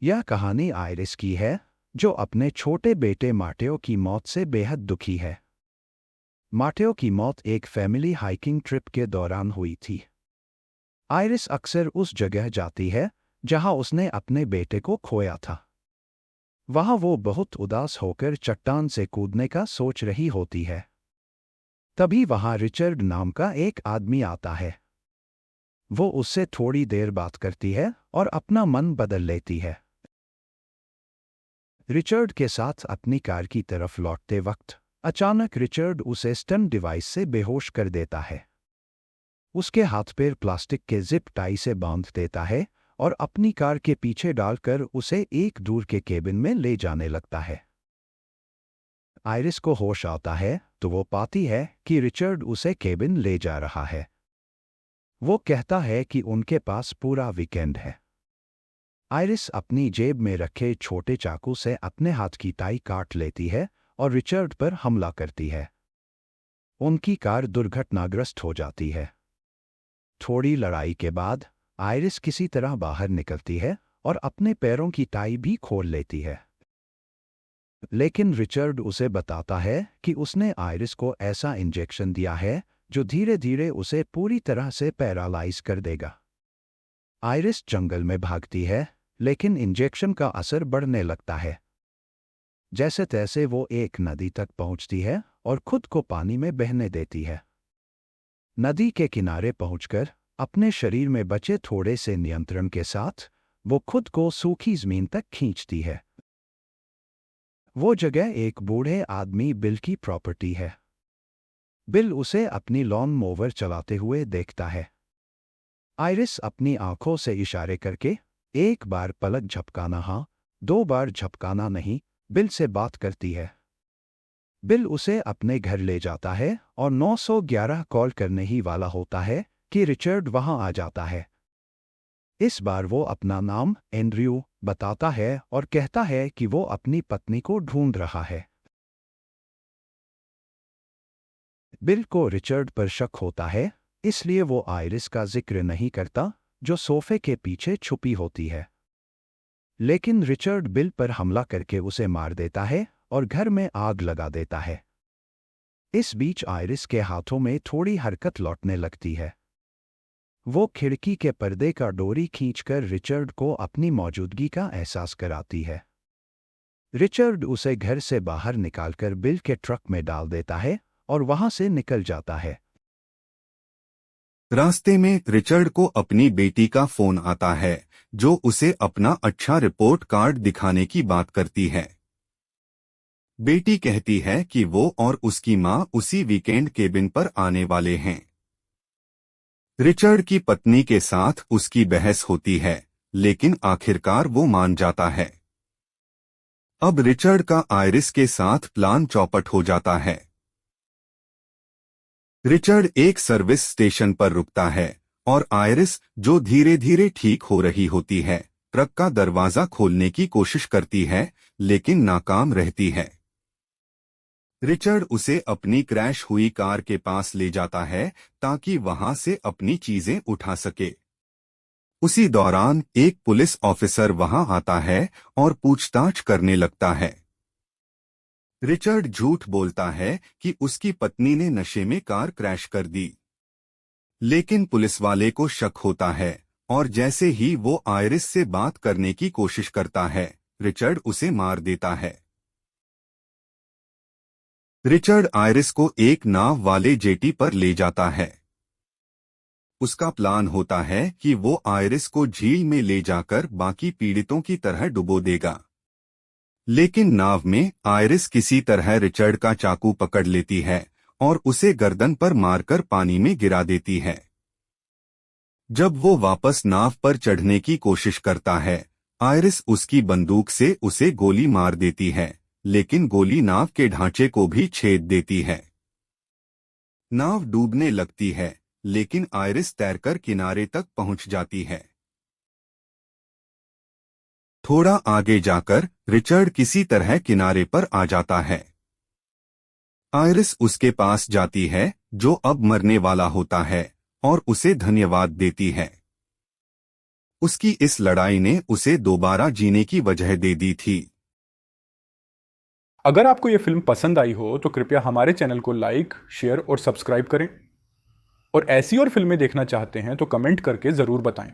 यह कहानी आयरिस की है, जो अपने छोटे बेटे माटेओ की मौत से बेहद दुखी है। माटेओ की मौत एक फैमिली हाइकिंग ट्रिप के दौरान हुई थी। आयरिस अक्सर उस जगह जाती है जहां उसने अपने बेटे को खोया था। वहां वो बहुत उदास होकर चट्टान से कूदने का सोच रही होती है। तभी वहां रिचर्ड नाम का एक आदमी आता है। वो उससे थोड़ी देर बात करती है और अपना मन बदल लेती है। रिचर्ड के साथ अपनी कार की तरफ लौटते वक्त अचानक रिचर्ड उसे स्टन डिवाइस से बेहोश कर देता है। उसके हाथ पैर प्लास्टिक के जिप टाई से बांध देता है और अपनी कार के पीछे डालकर उसे एक दूर के केबिन में ले जाने लगता है। आयरिस को होश आता है तो वो पाती है कि रिचर्ड उसे केबिन ले जा रहा है। वो कहता है कि उनके पास पूरा वीकेंड है। आयरिस अपनी जेब में रखे छोटे चाकू से अपने हाथ की टाई काट लेती है और रिचर्ड पर हमला करती है। उनकी कार दुर्घटनाग्रस्त हो जाती है। थोड़ी लड़ाई के बाद आयरिस किसी तरह बाहर निकलती है और अपने पैरों की टाई भी खोल लेती है। लेकिन रिचर्ड उसे बताता है कि उसने आयरिस को ऐसा इंजेक्शन दिया है जो धीरे धीरे उसे पूरी तरह से पैरालाइज कर देगा। आयरिस जंगल में भागती है, लेकिन इंजेक्शन का असर बढ़ने लगता है। जैसे तैसे वो एक नदी तक पहुंचती है और खुद को पानी में बहने देती है। नदी के किनारे पहुंचकर अपने शरीर में बचे थोड़े से नियंत्रण के साथ वो खुद को सूखी जमीन तक खींचती है। वो जगह एक बूढ़े आदमी बिल की प्रॉपर्टी है। बिल उसे अपनी लॉन मोवर चलाते हुए देखता है। आयरिस अपनी आंखों से इशारे करके एक बार पलक झपकाना हाँ, 2 बार झपकाना नहीं, बिल से बात करती है। बिल उसे अपने घर ले जाता है और 911 कॉल करने ही वाला होता है कि रिचर्ड वहां आ जाता है। इस बार वो अपना नाम एंड्रयू बताता है और कहता है कि वो अपनी पत्नी को ढूंढ रहा है। बिल को रिचर्ड पर शक होता है, इसलिए वो आयरिस का जिक्र नहीं करता, जो सोफे के पीछे छुपी होती है। लेकिन रिचर्ड बिल पर हमला करके उसे मार देता है और घर में आग लगा देता है। इस बीच आयरिस के हाथों में थोड़ी हरकत लौटने लगती है। वो खिड़की के पर्दे का डोरी खींचकर रिचर्ड को अपनी मौजूदगी का एहसास कराती है। रिचर्ड उसे घर से बाहर निकालकर बिल के ट्रक में डाल देता है और वहां से निकल जाता है। रास्ते में रिचर्ड को अपनी बेटी का फोन आता है, जो उसे अपना अच्छा रिपोर्ट कार्ड दिखाने की बात करती है। बेटी कहती है कि वो और उसकी मां उसी वीकेंड केबिन पर आने वाले हैं। रिचर्ड की पत्नी के साथ उसकी बहस होती है, लेकिन आखिरकार वो मान जाता है। अब रिचर्ड का आयरिस के साथ प्लान चौपट हो जाता है। रिचर्ड एक सर्विस स्टेशन पर रुकता है और आयरिस, जो धीरे धीरे ठीक हो रही होती है, ट्रक का दरवाजा खोलने की कोशिश करती है, लेकिन नाकाम रहती है। रिचर्ड उसे अपनी क्रैश हुई कार के पास ले जाता है ताकि वहां से अपनी चीजें उठा सके। उसी दौरान एक पुलिस ऑफिसर वहां आता है और पूछताछ करने लगता है। रिचर्ड झूठ बोलता है कि उसकी पत्नी ने नशे में कार क्रैश कर दी, लेकिन पुलिस वाले को शक होता है और जैसे ही वो आयरिस से बात करने की कोशिश करता है, रिचर्ड उसे मार देता है। रिचर्ड आयरिस को एक नाव वाले जेटी पर ले जाता है। उसका प्लान होता है कि वो आयरिस को झील में ले जाकर बाकी पीड़ितों की तरह डुबो देगा। लेकिन नाव में आयरिस किसी तरह रिचर्ड का चाकू पकड़ लेती है और उसे गर्दन पर मारकर पानी में गिरा देती है। जब वो वापस नाव पर चढ़ने की कोशिश करता है, आयरिस उसकी बंदूक से उसे गोली मार देती है, लेकिन गोली नाव के ढांचे को भी छेद देती है। नाव डूबने लगती है, लेकिन आयरिस तैरकर किनारे तक पहुंच जाती है। थोड़ा आगे जाकर रिचर्ड किसी तरह किनारे पर आ जाता है। आयरिस उसके पास जाती है, जो अब मरने वाला होता है, और उसे धन्यवाद देती है। उसकी इस लड़ाई ने उसे दोबारा जीने की वजह दे दी थी। अगर आपको ये फिल्म पसंद आई हो तो कृपया हमारे चैनल को लाइक, शेयर और सब्सक्राइब करें। और ऐसी और फिल्में देखना चाहते हैं तो कमेंट करके ज़रूर बताएं।